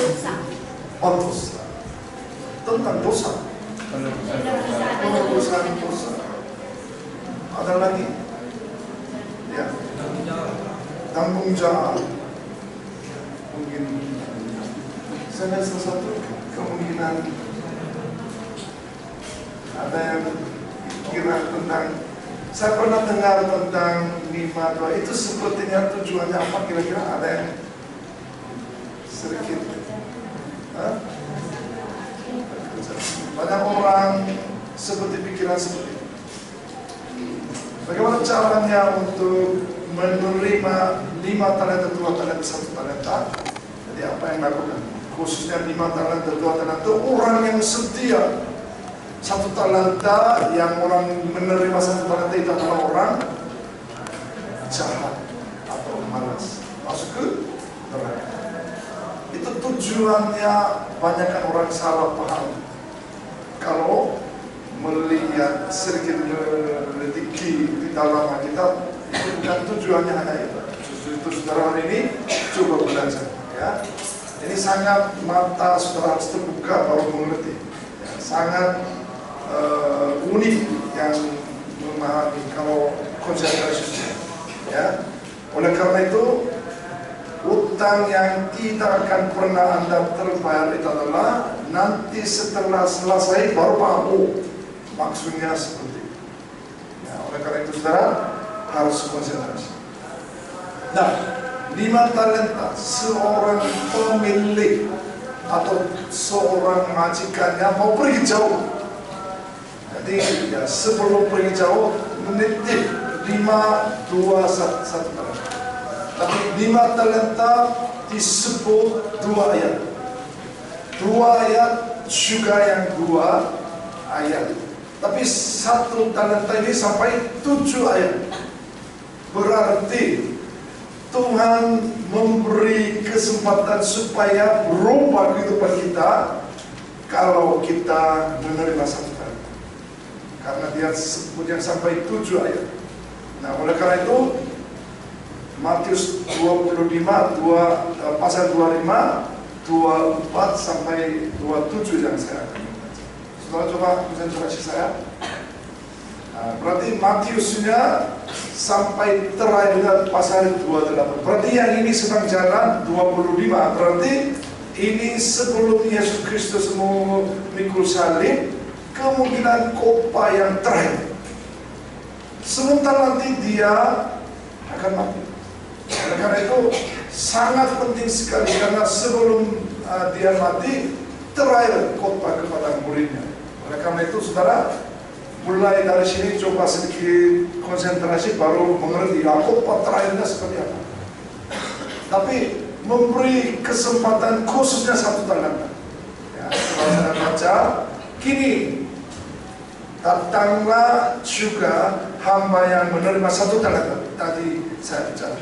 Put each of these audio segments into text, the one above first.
Dosa. Tentang dosa. Penebusan dosa. Ada lagi? Ya. Tanggung jawab. Mungkin saya salah satu kemungkinan ada yang kira tentang, saya pernah dengar tentang 5-2 itu sepertinya tujuannya apa kira-kira, ada yang sedikit banyak orang seperti pikiran seperti itu. Bagaimana caranya untuk menerima 5 talenta, 2 talenta, 1 talenta? Jadi apa yang dilakukan? Khususnya 5 talenta, 2 talenta, orang yang setia. 1 talenta yang orang menerima 1 talenta itu adalah orang jahat atau malas, masuk ke neraka. Itu tujuannya, banyakkan orang salah paham. Kalau melihat sedikit melidiki di dalam kita, itu bukan tujuannya hanya itu. Justru itu saudara hari ini coba belajar, ya. Ini sangat mata saudara harus terbuka baru mengerti. Ya, sangat unik yang memahami kalau konsentrasi, ya. Oleh karena itu, utang yang tidak akan pernah Anda terbayar itu adalah nanti setelah selesai baru paham, oh, maksudnya seperti itu. Ya, oleh karena itu saudara harus konsentrasi. Nah, 5 talenta, seorang pemilik atau seorang majikannya mau pergi jauh. Jadi ya, sebelum pergi jauh menitip 5, 2, 1 talenta. Tapi 5 talenta disebut 2 ayat. 2 ayat juga yang 2 ayat. Tapi 1 talenta ini sampai 7 ayat. Berarti Tuhan memberi kesempatan supaya berubah kehidupan kita kalau kita menerima 1 talenta. Karena dia sebutnya sampai 7 ayat. Nah, oleh karena itu Matius 25, pasal 25, 24 sampai 27 yang saya akan membaca. Saudara coba konsentrasi saya. Nah, berarti Matiusnya sampai terakhir pasal 28. Berarti yang ini sedang jalan 25. Berarti ini sebelum Yesus Kristus memikul salib, kemungkinan khotbah yang terakhir. Sebentar nanti dia akan mati. Karena itu sangat penting sekali, karena sebelum dia mati terakhir khotbah kepada muridnya. Oleh karena itu saudara, mulai dari sini coba sedikit konsentrasi baru mengerti khotbah terakhirnya seperti apa. Tapi memberi kesempatan khususnya 1 talenta. Ya, kalau saya baca, kini datanglah juga hamba yang menerima 1 talenta. Tadi saya bicara.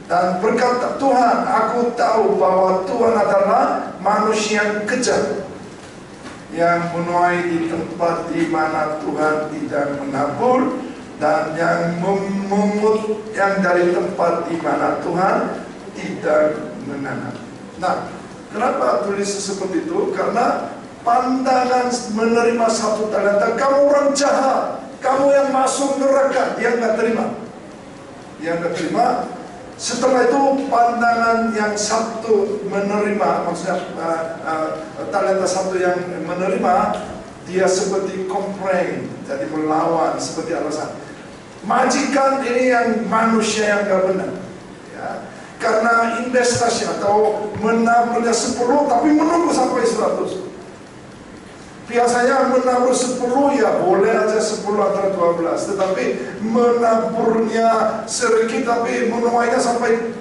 Dan berkata, Tuhan, aku tahu bahwa Tuhan adalah manusia yang kejam, yang menuai di tempat di mana Tuhan tidak menabur, dan yang memungut yang dari tempat di mana Tuhan tidak menanam. Nah, kenapa tulis seperti itu? Karena pandangan menerima 1 talenta, kamu orang jahat, kamu yang masuk neraka, dia nggak terima. Dia nggak terima. Setelah itu pandangan yang 1 menerima, maksudnya talenta 1 yang menerima, dia seperti komplain, jadi melawan, seperti alasan. Majikan ini yang manusia yang gak benar, ya. Karena investasi atau menaburnya 10 tapi menunggu sampai 100. Biasanya menabur 10 ya boleh aja 10 antara 12, tetapi menaburnya sedikit tapi menuainya sampai,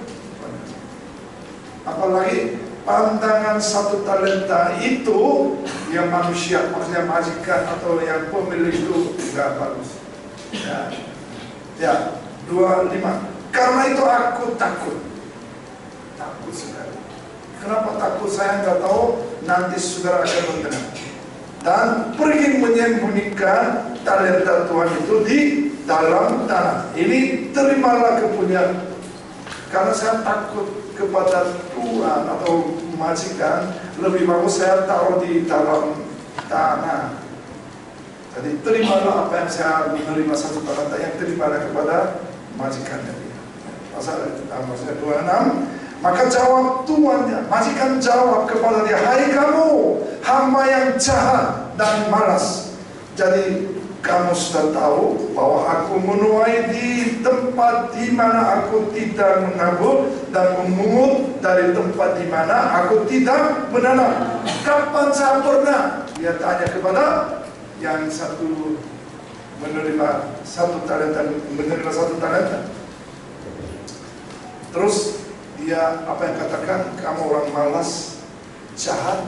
apalagi pandangan 1 talenta itu yang manusia, maksudnya majikan atau yang pemilik itu tidak bagus. Ya, 25. Karena itu aku takut sekali. Kenapa takut? Saya nggak tahu, nanti saudara akan mendengar. Dan pergi menyembunyikan talenta Tuhan itu di dalam tanah. Ini terimalah kepunyaan. Karena saya takut kepada Tuhan atau majikan, lebih bagus saya taruh di dalam tanah. Jadi terimalah apa yang saya menerima 1 talenta, yang terimalah kepada majikannya dia. Maksudnya 26. Maka jawab tuannya, majikan jawab kepada dia, hai kamu hamba yang jahat dan malas. Jadi kamu sudah tahu bahwa aku menuai di tempat di mana aku tidak menabur dan memungut dari tempat di mana aku tidak menanam. Kapan saya pernah? Dia tanya kepada yang satu menerima 1 talenta, menerima 1 talenta. Terus dia apa yang katakan, kamu orang malas, jahat,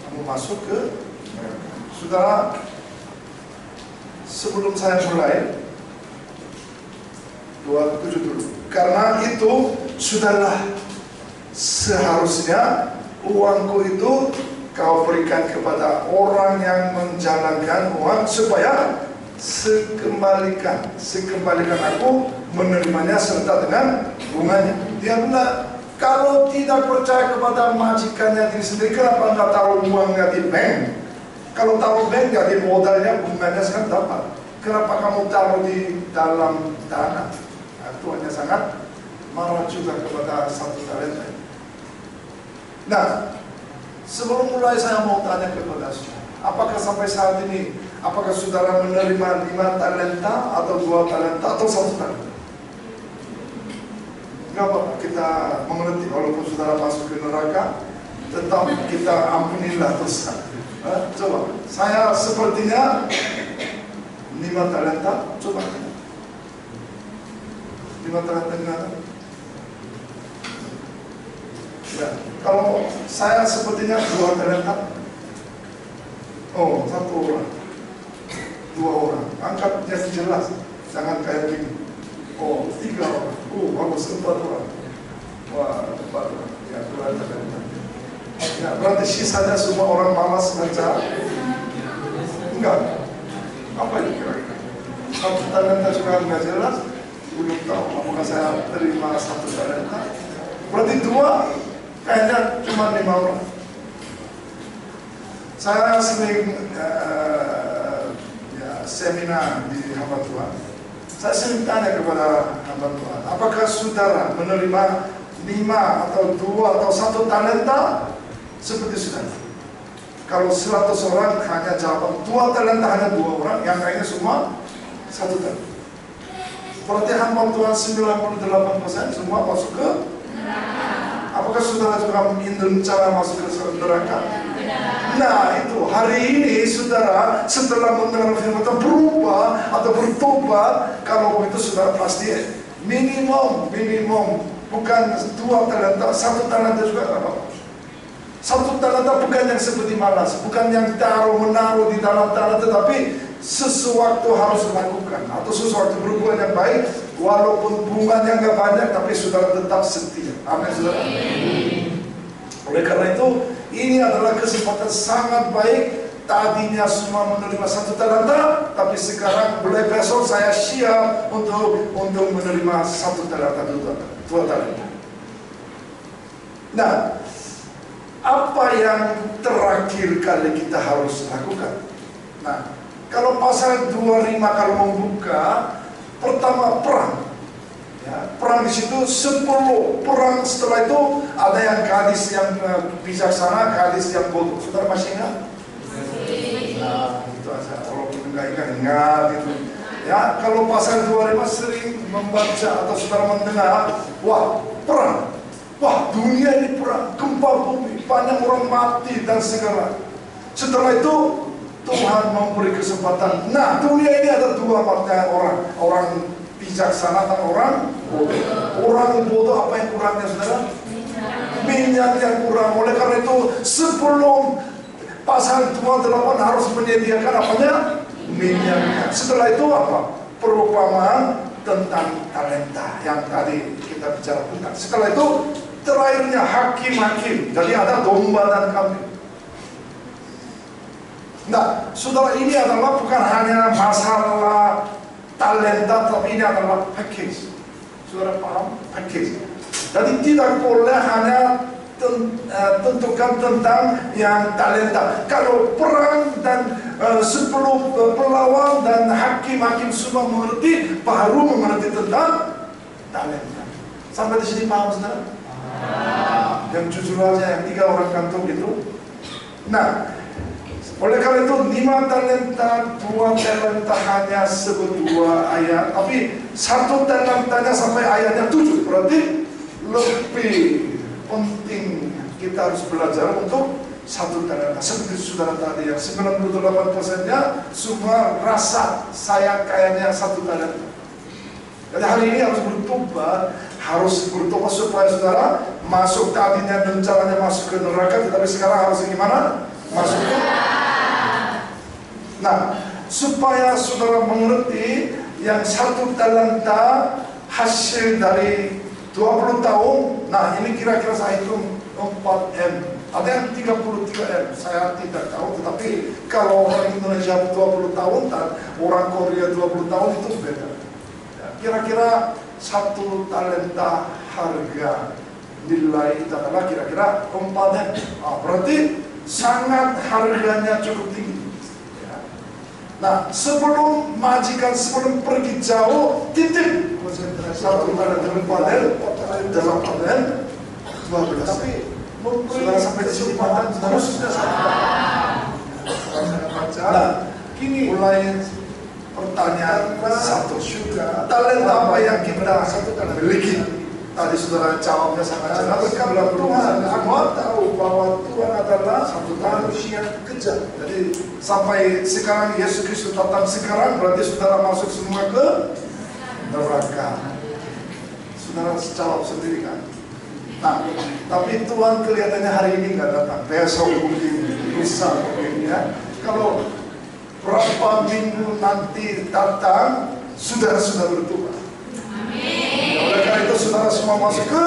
kamu masuk ke neraka. Saudara, sebelum saya mulai 27 dulu. Karena itu sudahlah seharusnya uangku itu kau berikan kepada orang yang menjalankan uang supaya sekembalikan aku menerimanya serta dengan bunganya. Dia bilang, kalau tidak percaya kepada majikannya diri sendiri, kenapa nggak taruh uangnya di bank? Kalau taruh bank, jadi modalnya bunganya sangat dapat. Kenapa kamu taruh di dalam tanah? Nah, Tuhannya sangat marah juga kepada 1 talenta. Nah, sebelum mulai saya mau tanya kepada saudara, apakah sampai saat ini, apakah saudara menerima 5 talenta atau 2 talenta atau 1 talenta? Enggak apa-apa, kita mengerti walaupun saudara masuk ke neraka, tetap kita ampunilah dosa. Coba, saya sepertinya 5 talenta, coba 5 talenta gimana? Ya, kalau saya sepertinya 2 talenta. Oh, 1 orang, 2 orang, angkatnya jelas, jangan kayak gini. Oh, 3 orang, bagus, 4 orang. Wah, 4 orang, ya 2 talenta. Ya, berarti sisanya semua orang malas baca? Enggak. Apa itu kira-kira? 1 talenta juga enggak jelas. Belum tahu apakah saya terima 1 talenta. Berarti 2 kayaknya cuma 5 orang. Saya sering seminar di hamba Tuhan. Saya sering tanya kepada hamba Tuhan, apakah saudara menerima 5 atau 2 atau 1 talenta seperti saudara? Kalau 100 orang hanya jawab 2 talenta, hanya 2 orang, yang lainnya semua 1 talenta. Berarti hamba Tuhan 98% semua masuk ke neraka. Apakah saudara juga cara masuk ke neraka? Nah, itu hari ini saudara setelah mendengar firman Tuhan berubah atau bertobat, kalau begitu saudara pasti minimum bukan 2 talenta, 1 talenta juga tidak apa-apa. 1 talenta bukan yang seperti malas, bukan yang menaruh di dalam tanah, tetapi sesuatu harus dilakukan atau sesuatu berbuat yang baik, walaupun bunganya nggak banyak, tapi saudara tetap setia. Amin, saudara. Oleh karena itu, ini adalah kesempatan sangat baik. Tadinya semua menerima 1 talenta, tapi sekarang mulai besok saya siap untuk menerima 1 talenta, 2 talenta. Nah, apa yang terakhir kali kita harus lakukan? Nah, kalau pasal 25 kalau membuka, pertama perang. Ya, perang di situ 10 perang. Setelah itu ada yang gadis yang bijaksana, gadis yang bodoh. Saudara masih ingat? Nah, itu aja. Kalau enggak ingat itu. Ya, kalau pasal 25 sering membaca atau saudara mendengar, wah perang, wah dunia ini perang, gempa bumi, banyak orang mati dan segala. Setelah itu Tuhan memberi kesempatan. Nah, dunia ini ada 2 macam orang bijaksana dan orang bodoh. Orang bodoh apa yang kurangnya, saudara? Minyak yang kurang. Oleh karena itu sebelum pasal 28 harus menyediakan apanya? Minyaknya. Setelah itu apa? Perumpamaan tentang talenta yang tadi kita bicara tentang. Setelah itu terakhirnya hakim-hakim. Jadi ada domba dan kambing. Nah, saudara, ini adalah bukan hanya masalah talenta, tapi ini adalah package. Saudara paham? Package. Jadi tidak boleh hanya tentukan tentang yang talenta. Kalau perang dan 10 pelawan dan hakim-hakim semua mengerti, baru mengerti tentang talenta. Sampai di sini paham saudara? Yang jujur aja, yang 3 orang kantor gitu. Nah, oleh karena itu 5 talenta, 2 talenta hanya sebut 2 ayat, tapi 1 talentanya sampai ayatnya 7. Berarti lebih penting kita harus belajar untuk 1 talenta. Seperti saudara tadi yang 98%-nya semua rasa saya kayaknya 1 talenta. Jadi hari ini harus bertobat supaya saudara masuk, tadinya rencananya masuk ke neraka, tetapi sekarang harus gimana? Masuk ke. Nah, supaya saudara mengerti yang 1 talenta hasil dari 20 tahun, nah ini kira-kira saya hitung 4M, ada yang 33M, saya tidak tahu, tetapi kalau orang Indonesia 20 tahun dan orang Korea 20 tahun itu beda. Ya, kira-kira 1 talenta harga nilai itu adalah kira-kira 4M. Berarti sangat harganya cukup tinggi. Nah, sebelum pergi jauh, titip 1 talenta 8 12. Tapi sudah sampai di sini khususnya nah, kini mulai pertanyaan 1. Talenta apa yang kita miliki? Tadi saudara jawabnya sangat jelas. Kalau Tuhan semua tahu bahwa Tuhan adalah manusia kejam. Jadi sampai sekarang Yesus Kristus datang sekarang, berarti saudara masuk semua ke neraka. Saudara jawab sendiri kan? Nah, tapi Tuhan kelihatannya hari ini nggak datang. Besok mungkin bisa mungkin ya. Kalau berapa minggu nanti datang, saudara sudah bertobat. Oleh karena itu saudara semua masuk ke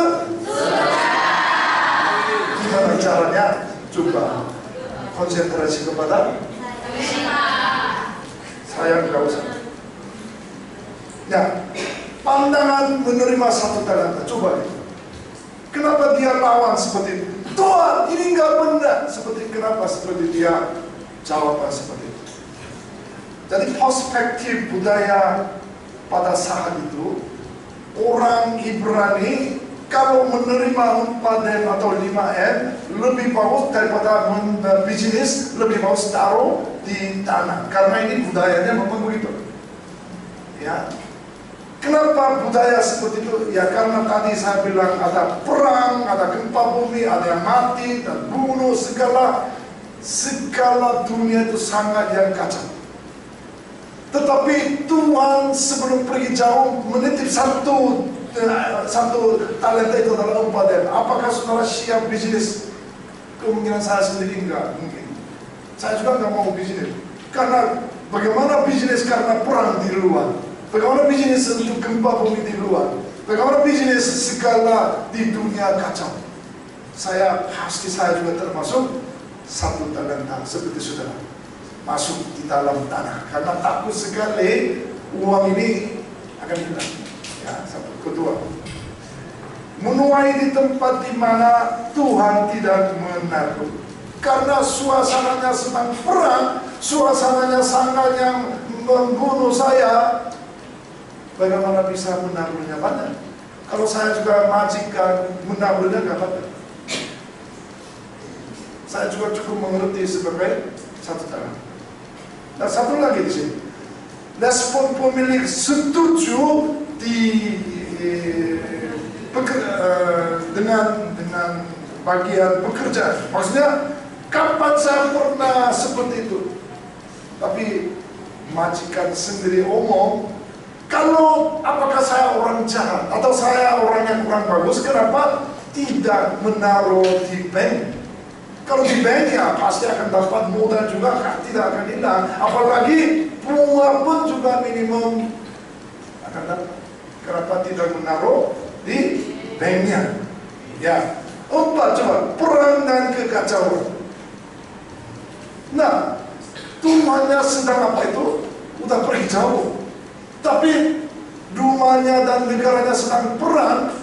gimana caranya? Coba konsentrasi kepada saya, nggak usah. Ya, pandangan menerima 1 talenta. Coba kenapa dia lawan seperti itu? Tuhan, ini nggak benar. Kenapa seperti dia jawaban seperti itu? Jadi perspektif budaya pada saat itu, orang Ibrani kalau menerima 4M atau 5M lebih bagus daripada bisnis, lebih bagus taruh di tanah. Karena ini budayanya memang begitu. Ya. Kenapa budaya seperti itu? Ya karena tadi saya bilang ada perang, ada gempa bumi, ada yang mati dan bunuh, segala dunia itu sangat yang kacau. Tetapi Tuhan sebelum pergi jauh menitip 1 talenta itu adalah 4M. Apakah saudara siap bisnis? Kemungkinan saya sendiri enggak mungkin. Saya juga enggak mau bisnis. Karena bagaimana bisnis karena perang di luar? Bagaimana bisnis untuk gempa bumi di luar? Bagaimana bisnis segala di dunia kacau? Saya juga termasuk 1 talenta seperti saudara. Masuk di dalam tanah karena takut sekali uang ini akan hilang. Ya, 1. Kedua, menuai di tempat di mana Tuhan tidak menaruh. Karena suasananya sedang perang, suasananya sangat yang membunuh saya. Bagaimana bisa menaruhnya banyak? Kalau saya juga majikan, menaruhnya nggak banyak. Saya juga cukup mengerti sebagai 1 talenta. Nah, satu lagi di sini, respon pemilik setuju dengan bagian bekerja. Maksudnya, kapan saya pernah seperti itu? Tapi majikan sendiri omong, kalau apakah saya orang jahat atau saya orang yang kurang bagus, kenapa tidak menaruh di bank? Kalau di bank ya pasti akan dapat modal juga, tidak akan hilang. Apalagi bunga pun juga minimum akan dapat. Kenapa tidak menaruh di banknya? Ya. 4, coba perang dan kekacauan. Nah, Tuhannya sedang apa itu? Udah pergi jauh. Tapi rumahnya dan negaranya sedang perang.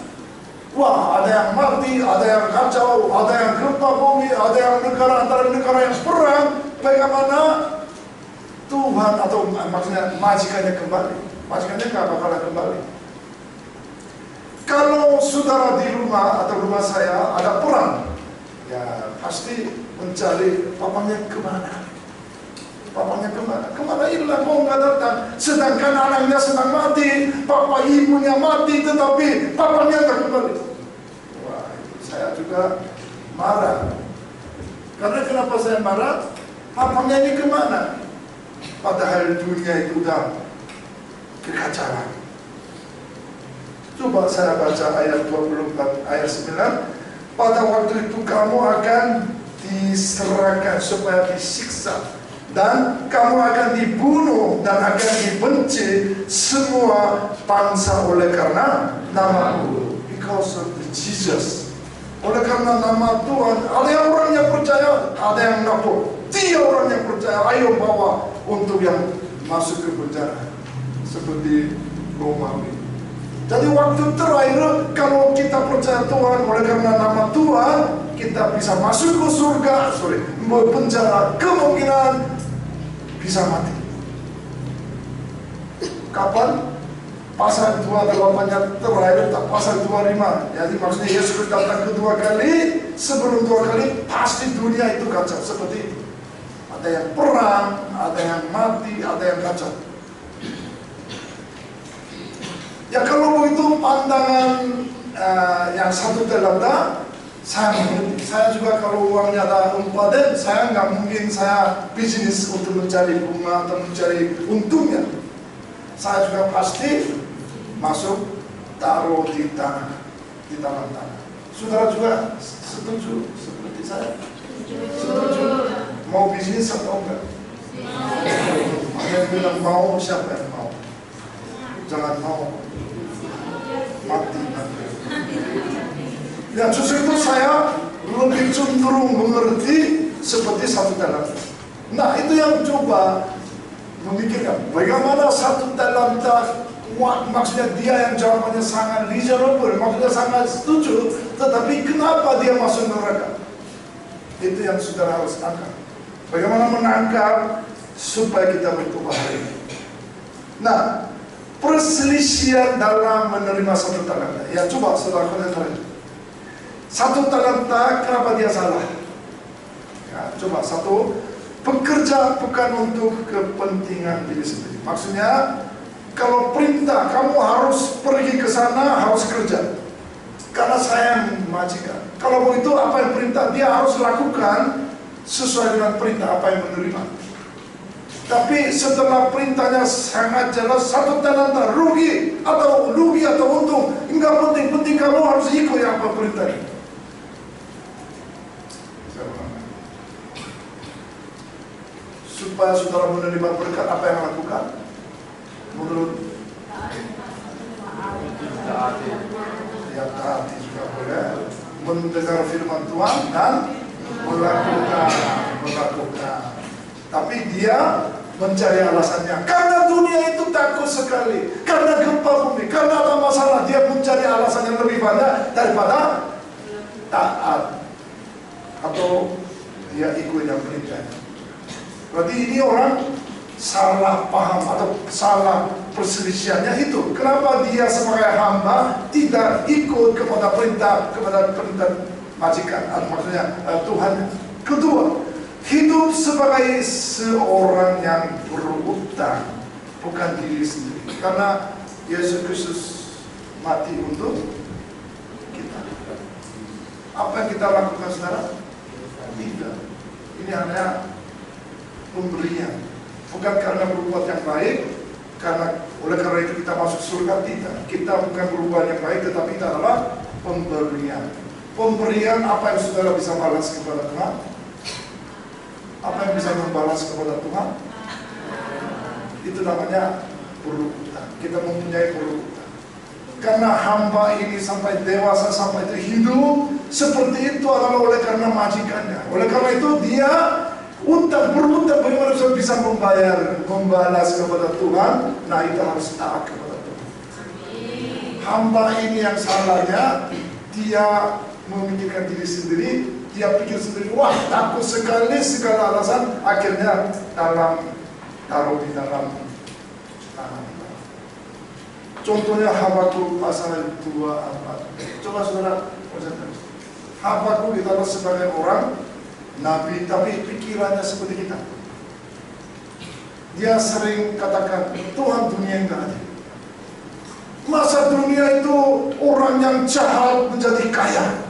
Wah, ada yang mati, ada yang kacau, ada yang gempa bumi, ada yang negara antara negara yang perang. Bagaimana Tuhan atau maksudnya majikannya kembali? Majikannya nggak bakalan kembali. Kalau saudara di rumah atau rumah saya ada perang, ya pasti mencari papanya kemana? Papanya kemana? Kemana hilang? Kok nggak datang? Sedangkan anaknya sedang mati, papa ibunya mati, tetapi papanya nggak kembali. Wah, saya juga marah. Karena kenapa saya marah? Papanya ini kemana? Padahal dunia itu udah kekacauan. Coba saya baca ayat 24, ayat 9. Pada waktu itu kamu akan diserahkan supaya disiksa, dan kamu akan dibunuh dan akan dibenci semua bangsa oleh karena namaku. Because of Jesus. Oleh karena nama Tuhan, ada yang orang yang percaya, ada yang ngapur. Dia orang yang percaya, ayo bawa untuk yang masuk ke penjara. Seperti Romawi. Jadi waktu terakhir, kalau kita percaya Tuhan, oleh karena nama Tuhan, kita bisa masuk ke surga, penjara, kemungkinan bisa mati. Kapan? Pasal 28-nya terakhir, pasal 25. Jadi maksudnya Yesus datang kedua kali, sebelum dua kali, pasti dunia itu kacau. Seperti itu. Ada yang perang, ada yang mati, ada yang kacau. Ya kalau begitu pandangan yang satu telada, saya mengerti. Saya juga kalau uangnya ada umpaden, saya nggak mungkin saya bisnis untuk mencari bunga atau mencari untungnya. Saya juga pasti masuk taruh di tanah, di tangan tanah. Saudara juga setuju seperti saya? Setuju. Mau bisnis atau enggak? Ada yang bilang mau, siapa yang mau? Jangan mau. Mati nanti. Ya justru itu saya lebih cenderung mengerti seperti satu talenta. Nah itu yang coba memikirkan bagaimana satu talenta. Maksudnya dia yang jawabannya sangat reasonable, maksudnya sangat setuju, tetapi kenapa dia masuk neraka? Itu yang saudara harus tangkap. Bagaimana menangkap supaya kita berubah hari ini. Nah, perselisihan dalam menerima satu talenta. Ya coba saudara komentar. Satu talenta, kenapa dia salah? Ya, coba satu, bekerja bukan untuk kepentingan diri sendiri. Maksudnya, kalau perintah kamu harus pergi ke sana, harus kerja. Karena saya yang majikan. Kalau begitu apa yang perintah dia harus lakukan sesuai dengan perintah apa yang menerima. Tapi setelah perintahnya sangat jelas, satu talenta rugi atau untung, enggak penting kamu harus ikut apa perintahnya. Supaya saudara menerima berkat, apa yang lakukan? Menurut ya taati juga boleh, mendengar firman Tuhan dan melakukan. Tapi dia mencari alasannya. Karena dunia itu takut sekali, karena gempa bumi, karena ada masalah, dia mencari alasan yang lebih banyak daripada taat atau dia ikut yang perintahnya. Berarti ini orang salah paham atau salah perselisihannya itu. Kenapa dia sebagai hamba tidak ikut kepada perintah majikan, maksudnya Tuhan. Kedua, hidup sebagai seorang yang berutang, bukan diri sendiri. Karena Yesus Kristus mati untuk kita. Apa yang kita lakukan sekarang? Tidak. Ini hanya pemberian. Bukan karena berbuat yang baik, oleh karena itu kita masuk surga, tidak. Kita bukan berbuat yang baik, tetapi itu adalah pemberian. Pemberian apa yang saudara bisa balas kepada Tuhan? Apa yang bisa membalas kepada Tuhan? Itu namanya berutang. Kita mempunyai berutang. Karena hamba ini sampai dewasa, sampai itu hidup seperti itu adalah oleh karena majikannya. Oleh karena itu dia berutang, bagaimana bisa membalas kepada Tuhan? Nah itu harus taat kepada Tuhan. Hamba ini yang salahnya dia memikirkan diri sendiri, dia pikir sendiri, wah takut sekali segala alasan, akhirnya taruh di dalam tangan. Contohnya Habakuk pasal 2:4. Coba saudara konsentrasi. Habakuk ditaruh sebagai orang nabi, tapi pikirannya seperti kita. Dia sering katakan, Tuhan, dunia enggak ada. Masa dunia itu orang yang jahat menjadi kaya,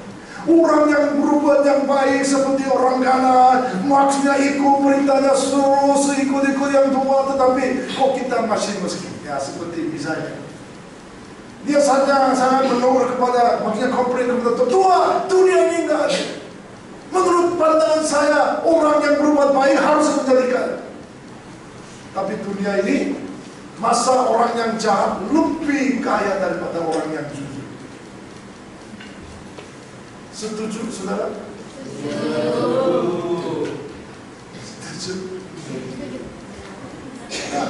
orang yang berbuat yang baik seperti orang Ghana, maksudnya ikut perintahnya terus ikut-ikut yang tua, tetapi kok kita masih miskin? Ya seperti misalnya dia sangat menolak kepada, maksudnya komplain kepada Tuhan, dunia ini enggak ada. Menurut pandangan saya, orang yang berbuat baik harus menjadi kaya. Tapi dunia ini, masa orang yang jahat lebih kaya daripada orang yang jujur. Setuju, saudara? Setuju. Nah,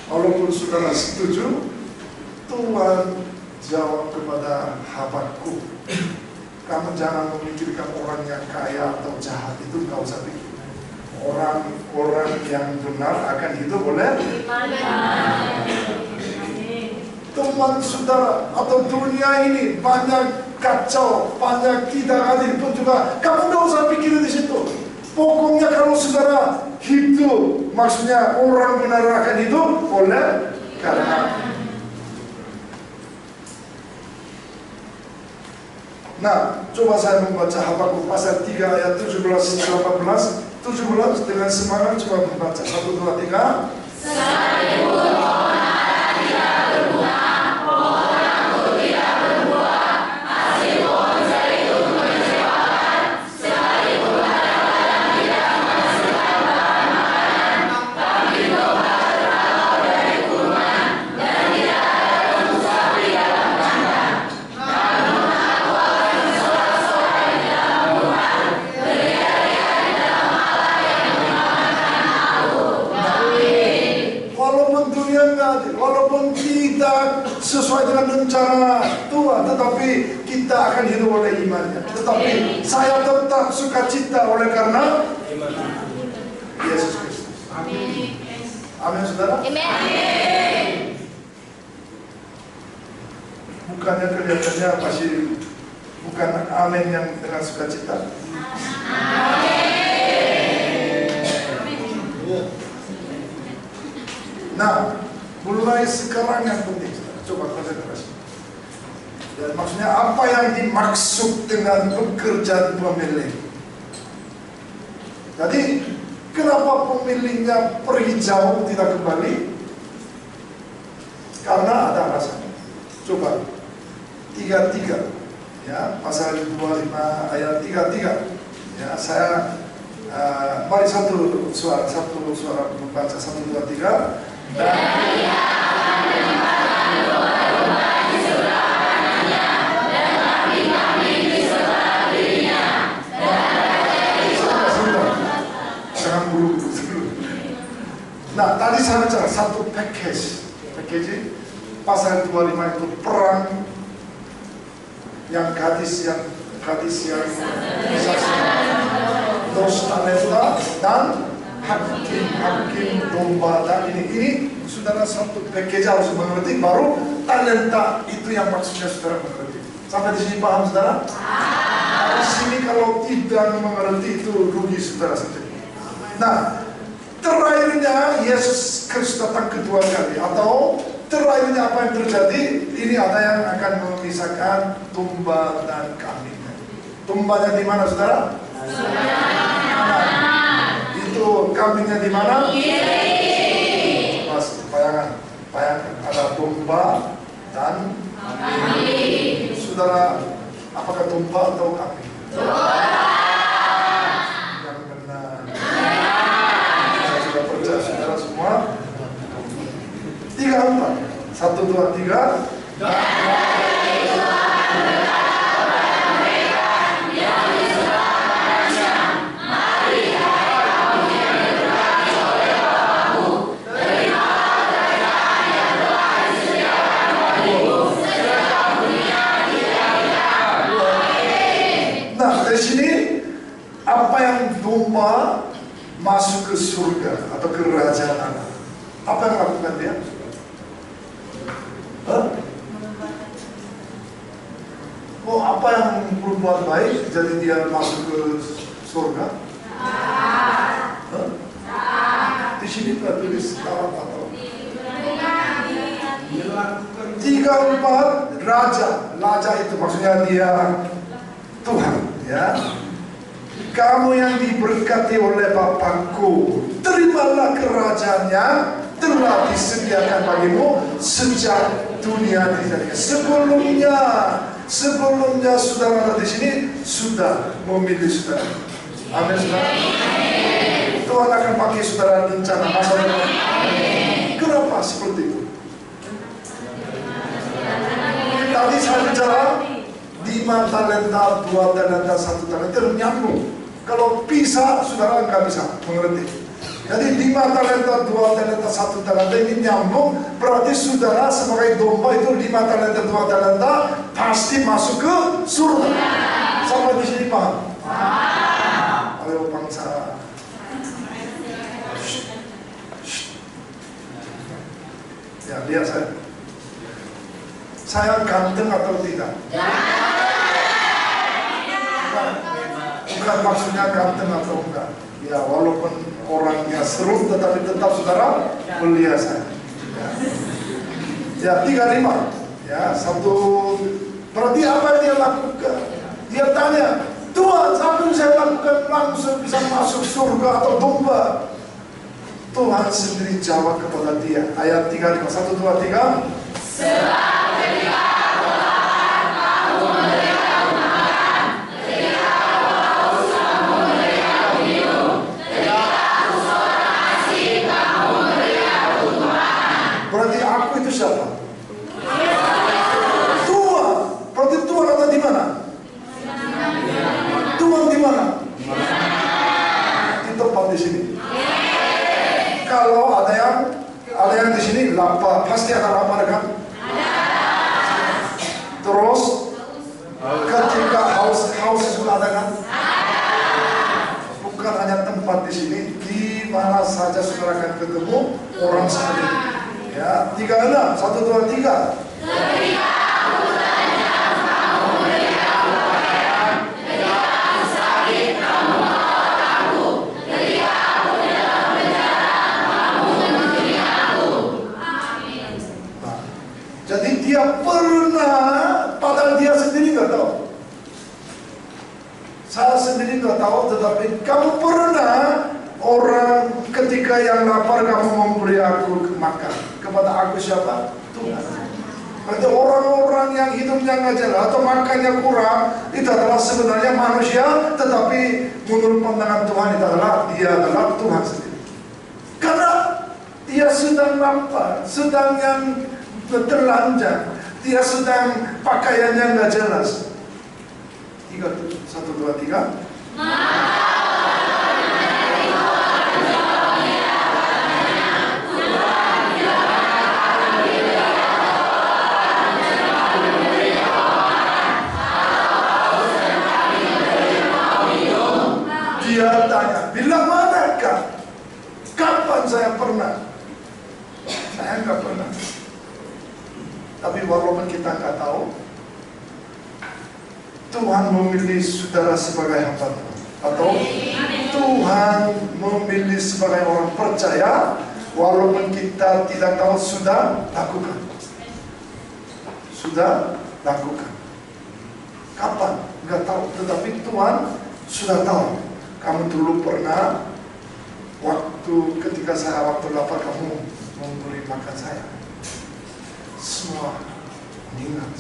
walaupun saudara setuju, Tuhan jawab kepada Habakuk, kamu jangan memikirkan orang yang kaya atau jahat, itu nggak usah pikir. Orang-orang yang benar akan hidup oleh teman saudara atau dunia ini banyak kacau, banyak tidak adil pun juga kamu nggak usah pikirin di situ. Pokoknya kalau saudara hidup, maksudnya orang benar akan hidup oleh karena. Nah, coba saya membaca Habakuk pasal 3 ayat 17-18 dengan semangat, coba membaca 1, 2, 3. Sekalipun orang tidak berbuah, orang tidak berbuah, hasil pohon zaitun mengecewakan. Sekalipun ladang-ladang tidak menghasilkan bahan makanan, tapi domba terhalau dari kurungan, dan tidak ada lembu sapi dalam kandang. Namun aku akan bersorak-sorai di dalam Tuhan, berriak-riak di dalam Allah yang menyelamatkan aku. Walaupun dunia nggak adil, walaupun tidak sesuai dengan rencana Tuhan, tetapi kita akan hidup oleh imannya. Tetapi saya tetap sukacita oleh karena iman Yesus Kristus. Amin. Amin, saudara. Amin. Bukannya kelihatannya masih bukan amin yang dengan sukacita. Amin. Nah, mulai sekarang yang penting, coba konsentrasi. Dan maksudnya apa yang dimaksud dengan bekerja pemilih? Jadi, kenapa pemilihnya pergi jauh tidak kembali? Karena ada alasan. Coba 33, ya, pasal 25 ayat 33. Ya, saya mari satu suara membaca 1, 2, 3. Dan dia akan menempatkan domba-domba di sebelah kanannya dan kambing-kambing di sebelah kirinya. Jangan buru-buru. Nah, tadi saya bicara satu package pasal 25 itu perang yang gadis yang terus talenta dan hakim domba, dan ini saudara satu package harus mengerti, baru talenta itu yang maksudnya saudara mengerti. Sampai di sini paham saudara? Di sini kalau tidak mengerti itu rugi saudara sendiri. Nah, terakhirnya Yesus Kristus datang kedua kali, atau terakhirnya apa yang terjadi? Ini ada yang akan memisahkan domba dan kambingnya. Dombanya di mana saudara? Itu kambingnya di mana? Mas, bayangkan ada domba dan kambing. Saudara, apakah domba atau kambing? Yang benar. Saya sudah percaya saudara semua. 3, 4. 1, 2, 3. domba masuk ke surga atau kerajaan Allah. Apa yang lakukan dia? Oh, apa yang berbuat baik jadi dia masuk ke surga? Di sini tertulis atau 34 raja itu maksudnya dia Tuhan, ya. Kamu yang diberkati oleh Bapakku, terimalah kerajaan-Nya telah disediakan bagimu sejak dunia dijadikan. Sebelumnya saudara di sini sudah memilih saudara. Amin, saudara. Tuhan akan pakai saudara rencana masa depan. Kenapa seperti itu? Tadi saya bicara 5 talenta, 2 talenta, 1 talenta itu nyambung. Kalau bisa, saudara nggak bisa mengerti. Jadi 5 talenta, 2 talenta, 1 talenta ini nyambung. Berarti saudara sebagai domba itu 5 talenta, 2 talenta pasti masuk ke surga. Sampai di sini paham? Ayo bangsa. Ya, lihat saya ganteng atau tidak? Bukan maksudnya ganteng atau enggak. Ya, walaupun orangnya seru, tetapi tetap saudara melihat saya. Ya, 35. Ya, satu. Berarti apa yang dia lakukan? Dia tanya, Tuhan, apa yang saya lakukan langsung bisa masuk surga atau domba? Tuhan sendiri jawab kepada dia. Ayat 35, 1, 2, 3. Sebab ketika kamu menerima makan, ketika kau sudah menerima minum, ketika aku seorang asing kamu menerima makan. Berarti aku itu siapa? Tuhan. Berarti Tuhan ada di mana? Tuhan di mana? Di tempat di sini. Kalau ada yang di sini lapar, pasti ada lapar kan? Terus ketika haus sudah ada kan? Bukan hanya tempat di sini, di mana saja saudara akan ketemu orang seperti ini. Ya, 36, 1, 2, 3. Ketika aku tanya kamu memberikan pakaian, ketika aku sakit kamu merawat aku, ketika aku dalam penjara kamu menemui aku. Amin. Jadi dia pernah, padahal dia sendiri nggak tahu. Saya sendiri nggak tahu, tetapi kamu pernah orang ketika yang lapar kamu memberi aku makan. Kepada aku siapa? Tuhan. Berarti orang-orang yang hidupnya nggak jelas atau makannya kurang itu adalah sebenarnya manusia, tetapi menurut pandangan Tuhan itu adalah dia adalah Tuhan sendiri. Karena dia sedang lapar, sedang yang terlanjang, dia sedang pakaiannya nggak jelas. 3, 1, 2, 3. Dia tanya, bila manakah? Kapan saya pernah? Saya nggak pernah. Tapi walaupun kita nggak tahu, Tuhan memilih saudara sebagai hamba Tuhan. Atau Tuhan memilih sebagai orang percaya, walaupun kita tidak tahu sudah lakukan. Sudah lakukan. Kapan? Nggak tahu. Tetapi Tuhan sudah tahu. Kamu dulu pernah ketika saya waktu lapar kamu memberi makan saya. Semua ingat.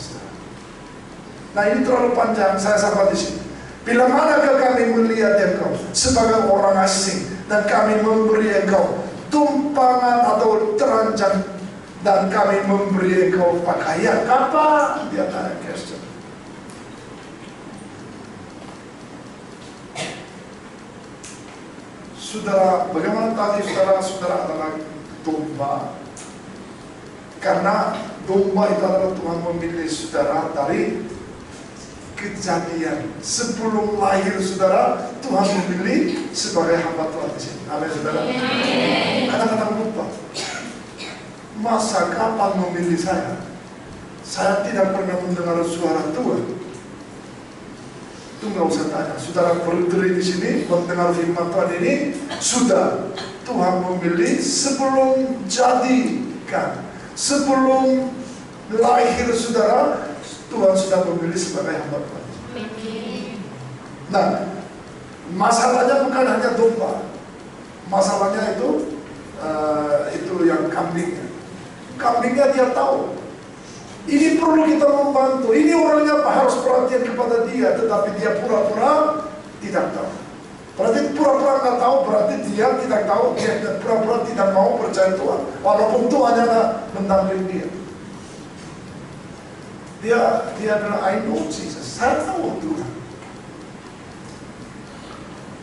Nah ini terlalu panjang, saya sampai di sini. Bila manakah kami melihat engkau sebagai orang asing dan kami memberi engkau tumpangan atau teranjang dan kami memberi engkau pakaian, kapan? Dia tanya question. Saudara, bagaimana tadi saudara adalah domba? Karena domba itu adalah Tuhan memilih saudara dari kejadian sebelum lahir saudara, Tuhan memilih sebagai hamba Tuhan di sini. Amin saudara. Kadang-kadang lupa. Masa kapan memilih saya? Saya tidak pernah mendengar suara Tuhan. Itu nggak usah tanya. Saudara berdiri di sini mendengar firman Tuhan ini, sudah Tuhan memilih sebelum jadikan, sebelum lahir saudara, Tuhan sudah memilih sebagai hamba Tuhan. Nah, masalahnya bukan hanya domba, masalahnya itu yang kambingnya. Kambingnya dia tahu. Ini perlu kita membantu. Ini orangnya harus perhatian kepada dia, tetapi dia pura-pura tidak tahu. Berarti pura-pura nggak tahu, berarti dia tidak tahu. Dia pura-pura tidak mau percaya Tuhan, walaupun Tuhan yang mendampingi dia. Dia bilang, I know Jesus. Saya tahu Tuhan.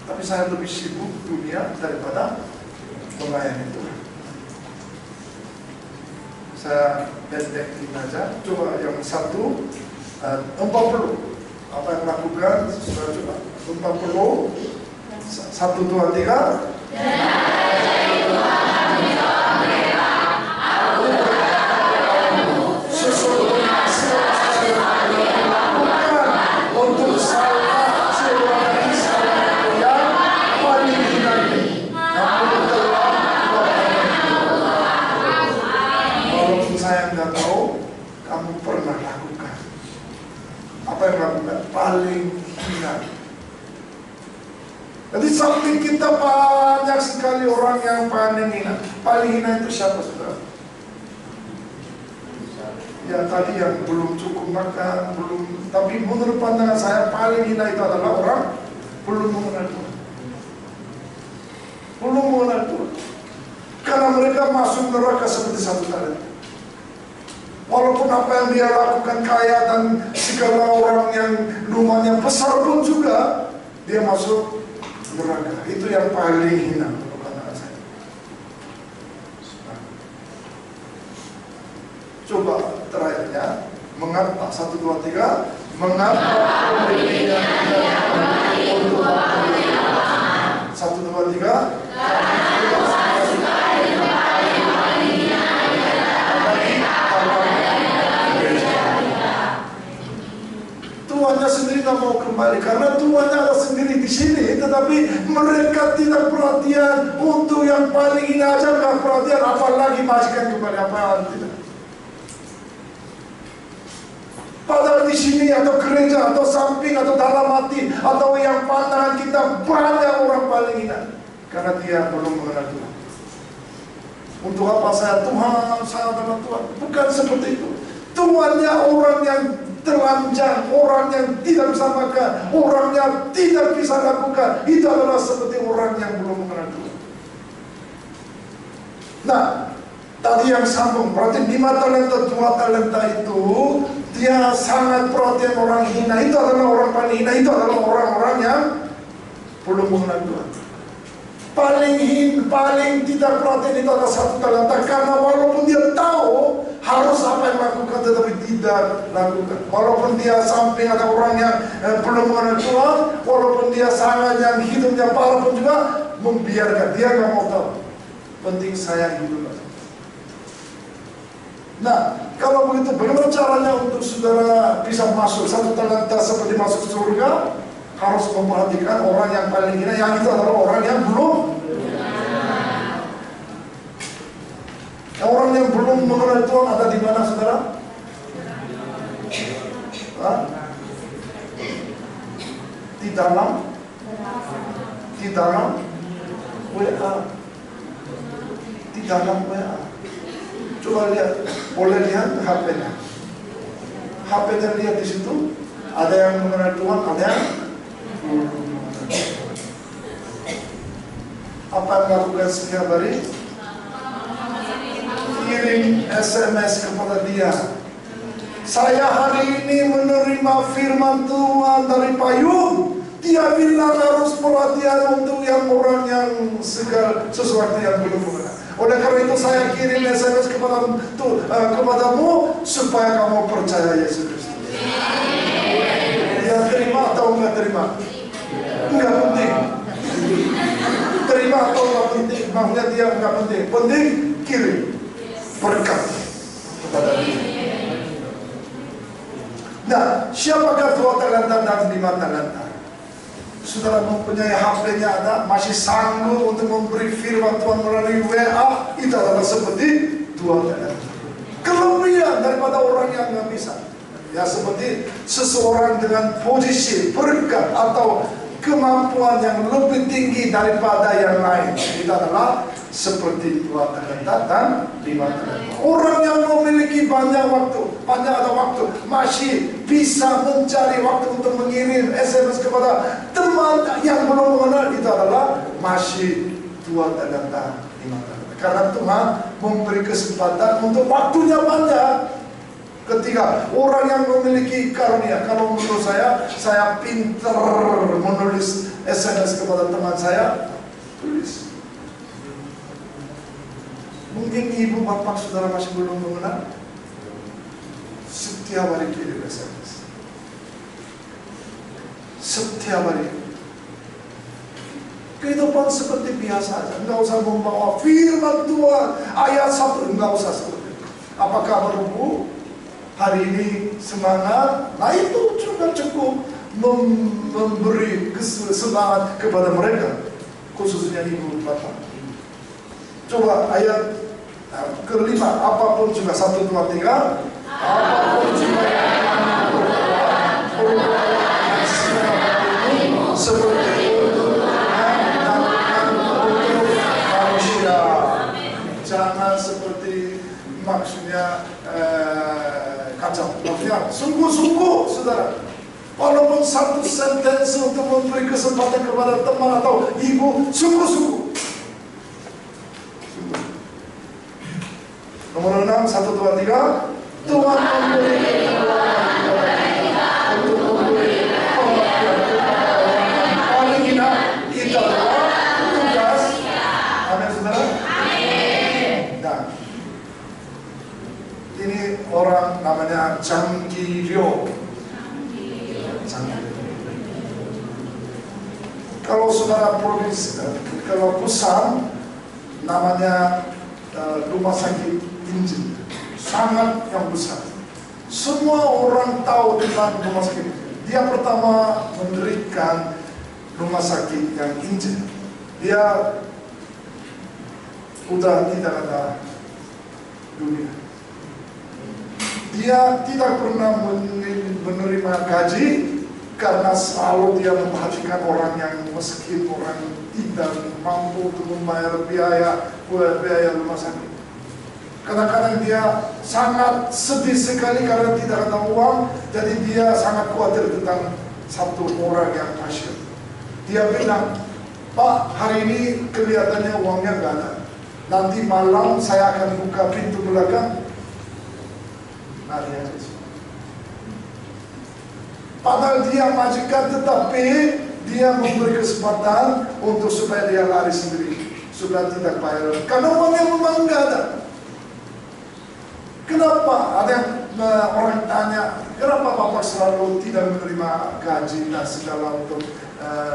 Tapi saya lebih sibuk dunia daripada melayani Tuhan. Saya pendekin aja. Coba yang 140. Apa yang lakukan? Sudah coba 40. 1, 2, 3. Paling hina. Jadi samping kita banyak sekali orang yang paling hina. Paling hina itu siapa saudara? Ya tadi yang belum cukup makan, belum. Tapi menurut pandangan saya paling hina itu adalah orang belum mengenal Tuhan. Belum mengenal Tuhan. Karena mereka masuk neraka seperti 1 talenta. Walaupun apa yang dia lakukan kaya dan segala orang yang rumahnya besar pun juga, dia masuk neraka. Itu yang paling hina menurut pandangan saya. Coba terakhirnya, mengapa 1, 2, 3, mengapa pemberinya untuk 1, 2, 3. Tuhannya sendiri tidak mau kembali karena Tuhannya ada sendiri di sini, tetapi mereka tidak perhatian untuk yang paling hina aja nggak perhatian, apalagi majikan kembali apa tidak. Padahal di sini atau gereja atau samping atau dalam hati atau yang pandangan kita banyak orang paling hina karena dia belum mengenal Tuhan. Untuk apa saya Tuhan, saya adalah Tuhan? Bukan seperti itu. Tuhannya orang yang telanjang, orang yang tidak bisa makan, orang yang tidak bisa lakukan, itu adalah seperti orang yang belum mengenal Tuhan. Nah, tadi yang sambung, berarti 5 talenta, 2 talenta itu, dia sangat perhatian orang hina, itu adalah orang paling hina, itu adalah orang-orang yang belum mengenal Tuhan. Paling tidak perhatian itu adalah 1 talenta, karena walaupun dia tahu harus apa yang lakukan tetapi tidak lakukan. Walaupun dia samping ada orang yang belum mengenal Tuhan, walaupun dia sangat yang hidupnya parah pun juga membiarkan, dia nggak mau tahu. Penting saya hidup. Nah, kalau begitu bagaimana caranya untuk saudara bisa masuk 1 talenta seperti masuk surga? Harus memperhatikan orang yang paling hina, yang itu adalah orang yang belum. Orang yang belum mengenal Tuhan ada di mana saudara? Hah? Di dalam WA. Di dalam WA. Coba lihat, boleh lihat HP-nya. HP-nya lihat di situ. Ada yang mengenal Tuhan, ada yang apa yang lakukan setiap hari? Kirim SMS kepada dia. Saya hari ini menerima firman Tuhan dari Payung. Dia bilang harus perhatian untuk yang orang yang segala sesuatu yang belum mengenal. Oleh karena itu saya kirim SMS kepadamu supaya kamu percaya Yesus Kristus. Dia terima? Enggak penting. Terima atau enggak penting, maksudnya dia enggak penting. Penting kirim berkat kepada dia. Nah, siapakah 2 talenta dan 5 talenta? Saudara mempunyai HP-nya ada, masih sanggup untuk memberi firman Tuhan melalui WA, itu adalah seperti 2 talenta. Kelebihan daripada orang yang nggak bisa. Ya seperti seseorang dengan posisi berkat atau kemampuan yang lebih tinggi daripada yang lain. Itu adalah seperti 2 talenta dan 5 talenta. Orang yang memiliki banyak ada waktu, masih bisa mencari waktu untuk mengirim SMS kepada teman yang belum mengenal, itu adalah masih 2 talenta, 5 talenta. Karena Tuhan memberi kesempatan untuk waktunya banyak. Ketika orang yang memiliki karunia, kalau menurut saya pintar menulis SMS kepada teman saya, tulis. Mungkin ibu bapak saudara masih belum mengenal, setiap hari kirim SMS. Setiap hari. Kehidupan seperti biasa saja, enggak usah membawa firman Tuhan ayat 1, enggak usah seperti itu. Apa kabar Bu? Hari ini semangat, nah itu juga cukup memberi semangat kepada mereka, khususnya ibu bapak. Coba ayat kelima, apapun juga 1, 2, 3. Apapun juga yang kamu perbuat seperti untuk Tuhan dan untuk manusia. Jangan seperti maksudnya kacau. Maksudnya sungguh-sungguh saudara. Walaupun 1 sentensi untuk memberi kesempatan kepada teman atau ibu, sungguh-sungguh. Nomor 6, 1, 2, 3. Tuhan memberi untuk memberi pengertian kepada orang yang paling hina. Itu adalah tugas. Amin saudara. Nah, ini orang namanya Jangkiryo. Kalau saudara provinsi, kalau pusat namanya rumah sakit Injil, sangat yang besar. Semua orang tahu tentang rumah sakit Injil. Dia pertama mendirikan rumah sakit yang Injil. Dia udah tidak ada dunia. Dia tidak pernah menerima gaji karena selalu dia memperhatikan orang yang miskin, orang tidak mampu untuk membayar biaya rumah sakit. Kadang-kadang dia sangat sedih sekali karena tidak ada uang, jadi dia sangat khawatir tentang satu orang yang pasien. Dia bilang, Pak, hari ini kelihatannya uangnya nggak ada. Nanti malam saya akan buka pintu belakang. Nah, dia padahal dia majikan, tetapi dia memberi kesempatan untuk supaya dia lari sendiri, supaya tidak bayar. Karena uangnya memang nggak ada. Kenapa? Ada yang orang tanya, kenapa Bapak selalu tidak menerima gaji dan segala untuk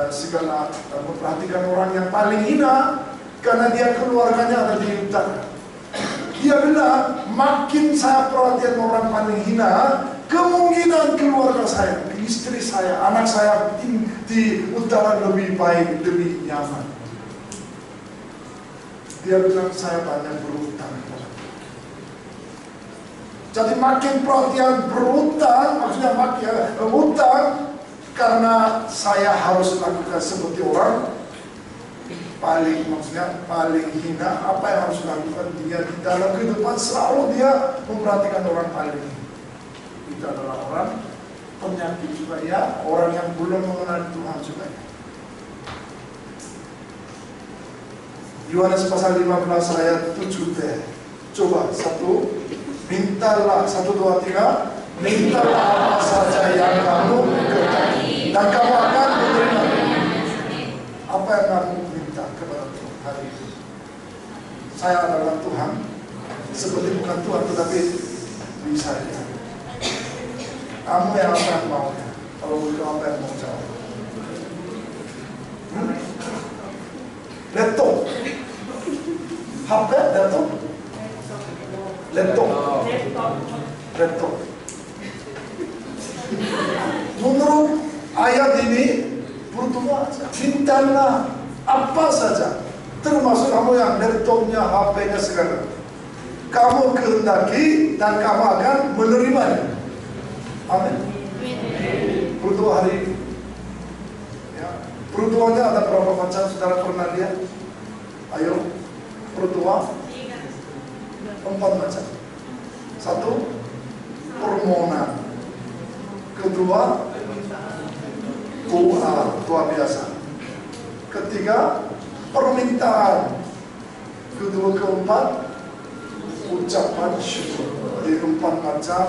segala memperhatikan orang yang paling hina? Karena dia keluarganya ada di utara. Dia bilang, makin saya perhatian orang paling hina, kemungkinan keluarga saya, istri saya, anak saya di utara lebih baik, lebih nyaman. Dia bilang, saya banyak berutang. Jadi makin perhatian berutang, maksudnya makin utang, karena saya harus lakukan seperti orang paling, maksudnya paling hina. Apa yang harus dilakukan dia di dalam kehidupan, selalu dia memperhatikan orang paling hina. Itu adalah orang penyakit juga ya, orang yang belum mengenal Tuhan juga ya. Yohanes pasal 15 ayat 7b. Coba mintalah 1, 2, 3. Mintalah apa saja yang kamu kehendaki dan kamu akan menerima. Apa yang kamu minta kepada Tuhan hari ini? Saya adalah Tuhan, seperti bukan Tuhan tetapi bisa ya. Kamu yang apa yang mau ya? Kalau begitu apa yang mau jawab? laptop. HP, laptop. Laptop. Menurut ayat ini berdoa aja, mintalah apa saja, termasuk kamu yang laptopnya, HP-nya segala. Kamu kehendaki dan kamu akan menerimanya. Amin. Berdoa hari ini. Ya. Berdoanya ada berapa macam? Saudara pernah lihat? Ayo, berdoa 4 macam. 1, permohonan. Kedua, doa biasa. Ketiga, permintaan. Kedua, keempat, ucapan syukur. Jadi 4 macam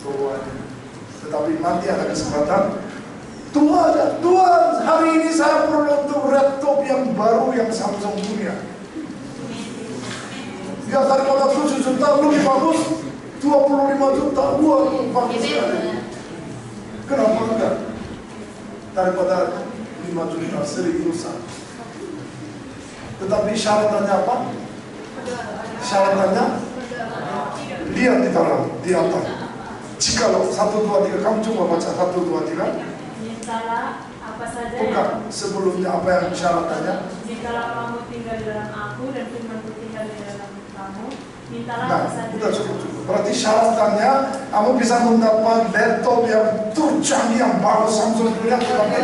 doanya. Tetapi nanti ada kesempatan doa aja. Tuhan, hari ini saya perlu untuk laptop yang baru yang Samsung punya. Ya daripada 7 juta lebih bagus 25 juta. Wah, bagus sekali. Kenapa enggak? Daripada 5 juta 1.000. Tetapi syaratnya apa? Syaratnya lihat di dalam, di atas. Jikalau 1, 2, 3, kamu coba baca 1, 2, 3. Mintalah apa saja. Bukan, sebelumnya apa yang syaratnya? Jikalau kamu tinggal di dalam aku dan firmanku tinggal di dalam kamu, mintalah Nah, apa saja. udah cukup. Berarti syaratnya kamu bisa mendapat laptop yang tercanggih, yang bagus Samsung punya. Tetapi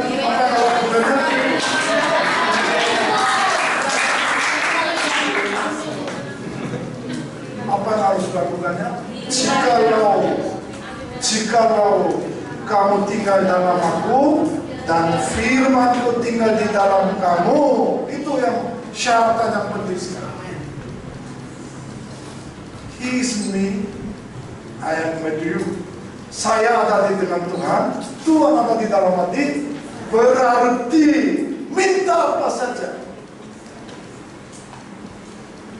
apa yang harus lakukannya? Apa yang harus lakukannya? Jikalau kamu tinggal dalam aku dan firmanku tinggal di dalam kamu, itu yang syarat yang penting sekali. He is me, I am with you. Saya ada di dalam Tuhan, Tuhan ada di dalam hati. Berarti minta apa saja.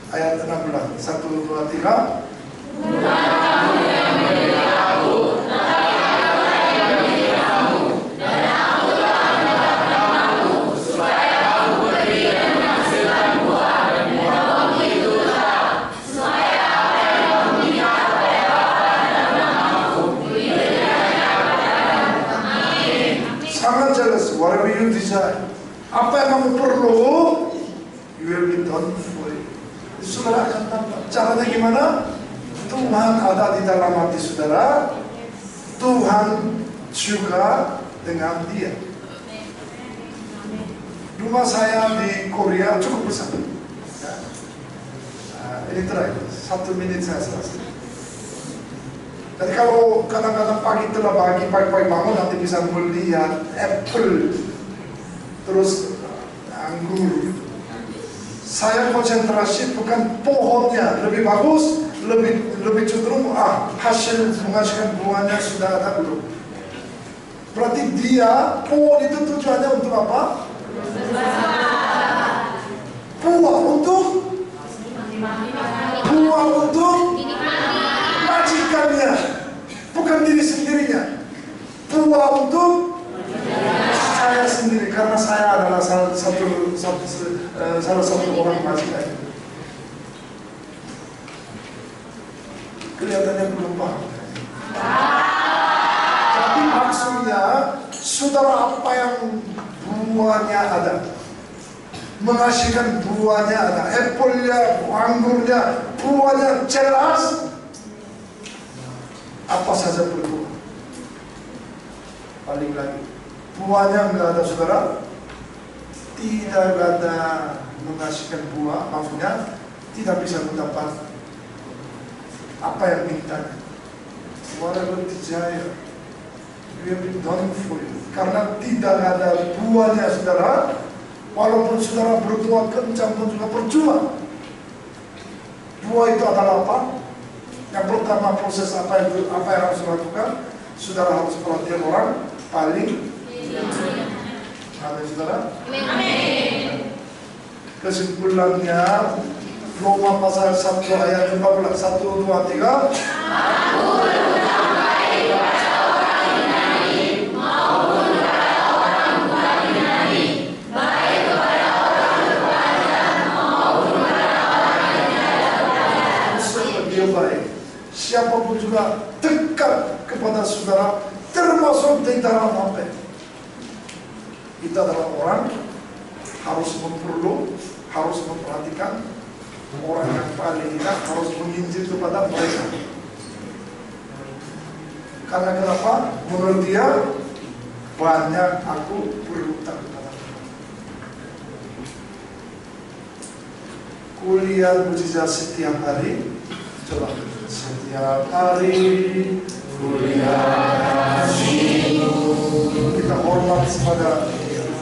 Ayat 16, 1, 2, 3. Sangat jelas, whatever you desire, apa yang kamu perlu, you will be done for you. Saudara akan dapat. Caranya gimana? Tuhan ada di dalam hati saudara. Tuhan juga dengan dia. Rumah saya di Korea cukup besar. Ya. Ini terakhir, 1 menit saya selesai. Jadi kalau kadang-kadang pagi telah pagi-pagi bangun nanti bisa melihat apple, terus anggur. Saya konsentrasi bukan pohonnya lebih bagus, lebih cenderung hasil menghasilkan buahnya sudah ada belum. Berarti dia pohon itu tujuannya untuk apa? Buah untuk majikannya, bukan diri sendirinya. Buah untuk saya sendiri, karena saya adalah salah satu orang majikan. Kelihatannya belum paham. Jadi maksudnya, saudara, apa yang buahnya ada, menghasilkan buahnya ada, apple-nya, anggurnya, buahnya jelas, apa saja berbuah. Paling lagi, buahnya enggak ada, saudara, tidak ada menghasilkan buah, maksudnya tidak bisa mendapat apa yang minta. Whatever desire, we have been done for you. Karena tidak ada buahnya, saudara, walaupun saudara berdoa kencang pun juga percuma. Buah itu adalah apa? Yang pertama, proses apa yang harus dilakukan? Saudara harus perhatian orang paling. Amin, saudara. Amin. Kesimpulannya, Roma pasal 1 ayat 15, 1, 2, 3. Aku berbuat baik kepada orang Yunani maupun kepada orang bukan Yunani, baik kepada orang berkuasa kata saudara, termasuk di dalam apa? Kita adalah orang harus harus memperhatikan orang yang paling kita harus menginjil kepada mereka. Karena kenapa? Menurut dia banyak aku berhutang kepada Tuhan. Kuliah mujizat setiap hari. Coba setiap hari kuliah kasih-Mu. Kita hormat kepada Yesus,